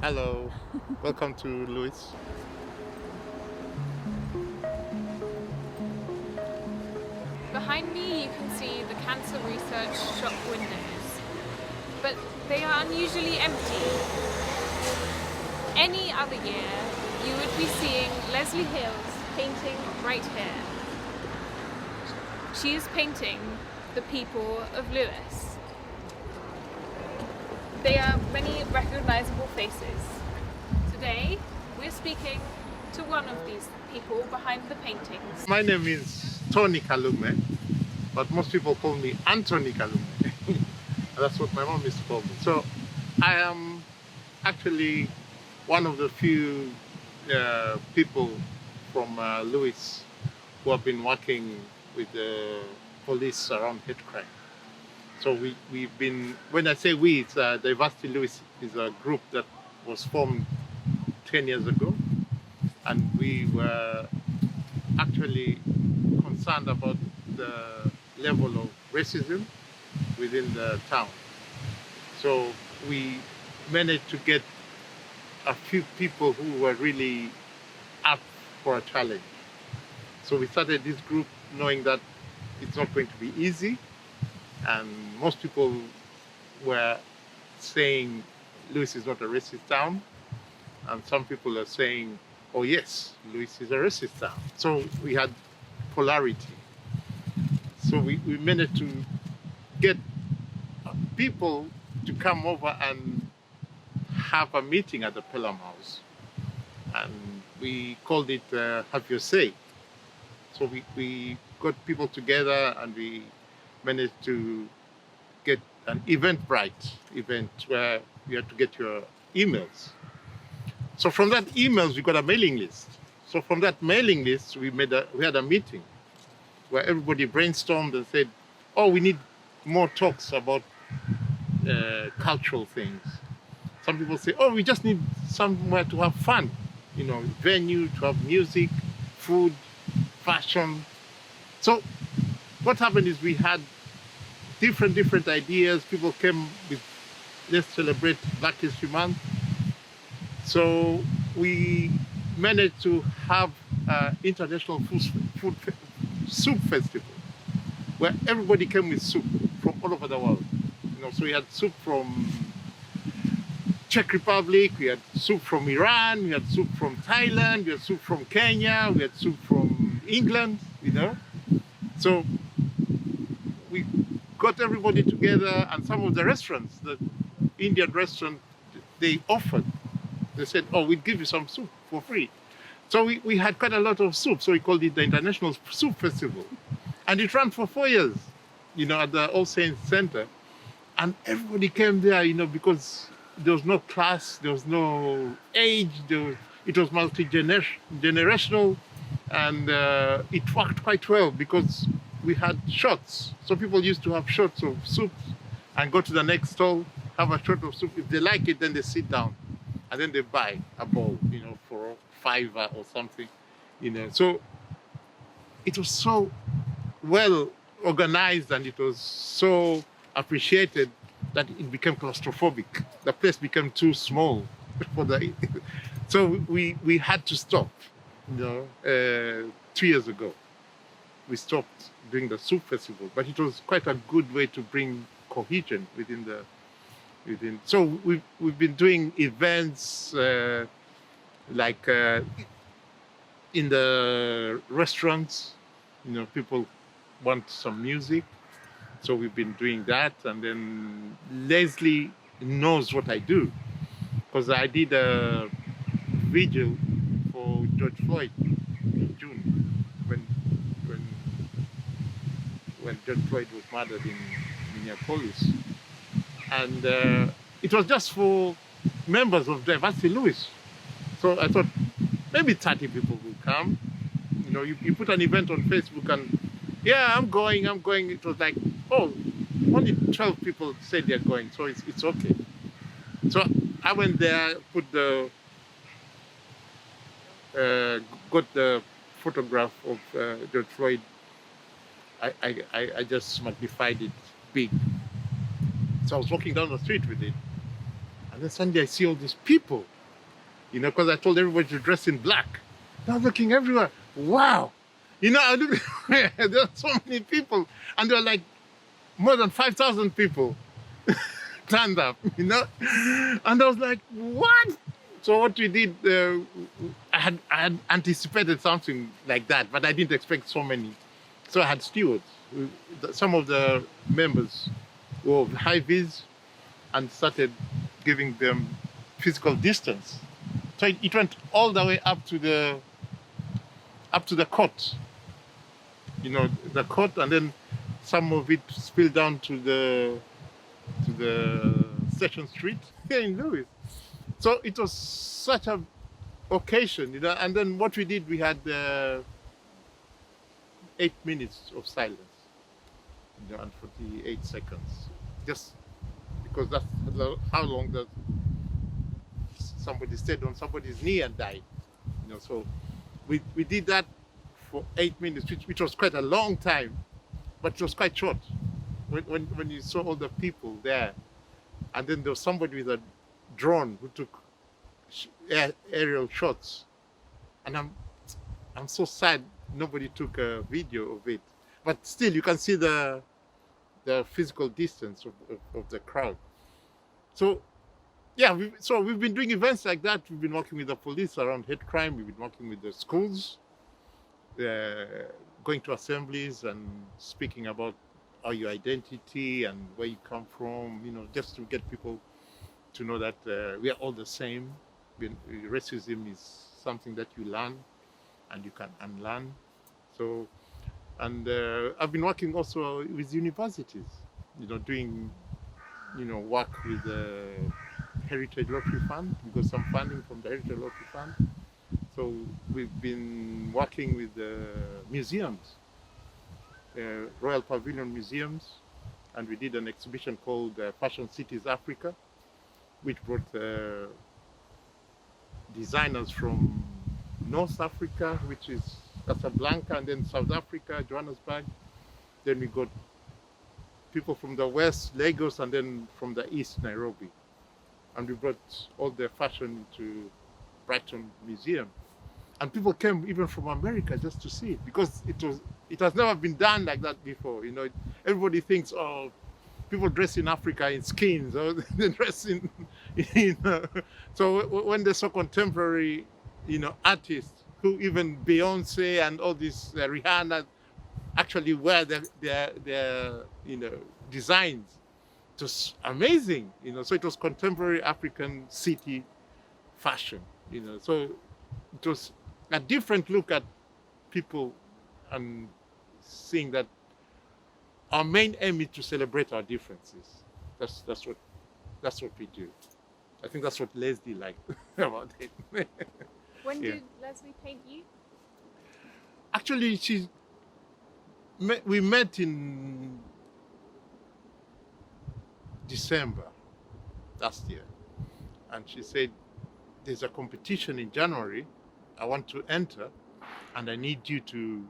Hello, welcome to Lewes. Behind me you can see the cancer research shop windows, but they are unusually empty. Any other year you would be seeing Leslie Hills painting right here. She is painting the people of Lewes. They are many recognizable faces. Today we're speaking to one of these people behind the paintings. My name is Tony Kalume, but most people call me Anthony Kalume. That's what my mom used to call me. So I am actually one of the few people from Lewes who have been working with the police around hate crime. So we've been, when I say we, it's Diversity Lewes is a group that was formed 10 years ago. And we were actually concerned about the level of racism within the town. So we managed to get a few people who were really up for a challenge. So we started this group knowing that it's not going to be easy. And most people were saying Lewes is not a racist town. And some people are saying, oh yes, Lewes is a racist town. So we had polarity. So we managed to get people to come over and have a meeting at the Pelham House. And we called it Have Your Say. So we got people together and we managed to get an Eventbrite event where you had to get your emails. So from that emails, we got a mailing list. So from that mailing list, we had a meeting where everybody brainstormed and said, oh, we need more talks about cultural things. Some people say, oh, we just need somewhere to have fun, venue, to have music, food, fashion. So what happened is we had different ideas. People came with, let's celebrate Black History Month. So we managed to have an international soup festival where everybody came with soup from all over the world. So we had soup from Czech Republic, we had soup from Iran, we had soup from Thailand, we had soup from Kenya, we had soup from England, So we got everybody together, and some of the restaurants, the Indian restaurant, they offered. They said, oh, we'll give you some soup for free. So we had quite a lot of soup. So we called it the International Soup Festival. And it ran for 4 years, at the All Saints Center. And everybody came there, because there was no class, there was no age, it was multi-generational. And it worked quite well because we had shots. So people used to have shots of soup and go to the next stall, have a shot of soup. If they like it, then they sit down. And then they buy a bowl, for $5 or something, So it was so well organized and it was so appreciated that it became claustrophobic. The place became too small for so we had to stop, 2 years ago. We stopped doing the soup festival, but it was quite a good way to bring cohesion within. So we've been doing events like in the restaurants, people want some music. So we've been doing that. And then Leslie knows what I do because I did a vigil for George Floyd in June when George Floyd was murdered in Minneapolis. And it was just for members of Diversity Lewes. So I thought maybe 30 people will come. You put an event on Facebook and, yeah, I'm going. It was like, oh, only 12 people said they're going, so it's okay. So I went there, got the photograph of George Floyd. I just magnified it big. So I was walking down the street with it. And then suddenly I see all these people you know, because I told everybody to dress in black. I was looking everywhere. Wow. You know, I look, there are so many people, and there were like more than 5,000 people turned up, you know? And I was like, what? So what we did, I had anticipated something like that, but I didn't expect so many. So I had stewards. Some of the members were high vis and started giving them physical distance. So it went all the way up to the court. You know, the court, and then some of it spilled down to the Session Street here in Lewes. So it was such a occasion, you know. And then what we did, we had 8 minutes of silence, you know, and 48 seconds, just because that's how long that somebody stayed on somebody's knee and died, you know. So we did that for 8 minutes, which was quite a long time, but it was quite short. When you saw all the people there, and then there was somebody with a drone who took aerial shots, and I'm so sad nobody took a video of it, but still you can see the physical distance of the crowd. So yeah, we've been doing events like that. We've been working with the police around hate crime. We've been working with the schools, going to assemblies and speaking about your identity and where you come from, you know, just to get people to know that we are all the same. Racism is something that you learn and you can unlearn. So, and I've been working also with universities, you know, doing, you know, work with the Heritage Lottery Fund. We got some funding from the Heritage Lottery Fund. So we've been working with the museums, Royal Pavilion Museums, and we did an exhibition called Fashion Cities Africa, which brought designers from North Africa, which is Casablanca, and then South Africa, Johannesburg. Then we got people from the West, Lagos, and then from the East, Nairobi. And we brought all their fashion to Brighton Museum. And people came even from America just to see it, because it has never been done like that before. You know, everybody thinks, oh, people dress in Africa in skins, or they dress in, you know. So when they saw contemporary, you know, artists, who even Beyonce and all these Rihanna actually wear their you know, designs, it was amazing, you know. So it was contemporary African city fashion, you know. So it was a different look at people, and seeing that our main aim is to celebrate our differences. That's what we do. I think that's what Leslie liked about it. When did Leslie paint you? Actually, we met in December last year, and she said, there's a competition in January, I want to enter, and I need you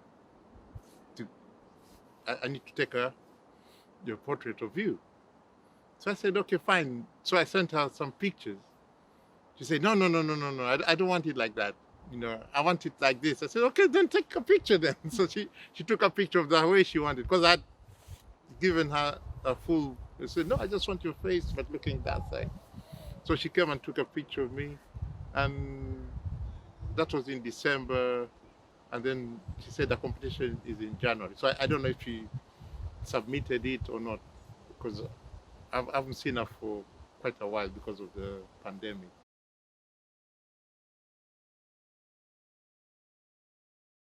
I need to take your portrait of you. So I said, okay, fine. So I sent her some pictures. She said, no, I don't want it like that. You know, I want it like this. I said, okay, then take a picture then. So she took a picture of the way she wanted, because I'd given her a full, I said, no, I just want your face, but looking that side. So she came and took a picture of me, and that was in December. And then she said the competition is in January. So I don't know if she submitted it or not, because I haven't seen her for quite a while because of the pandemic.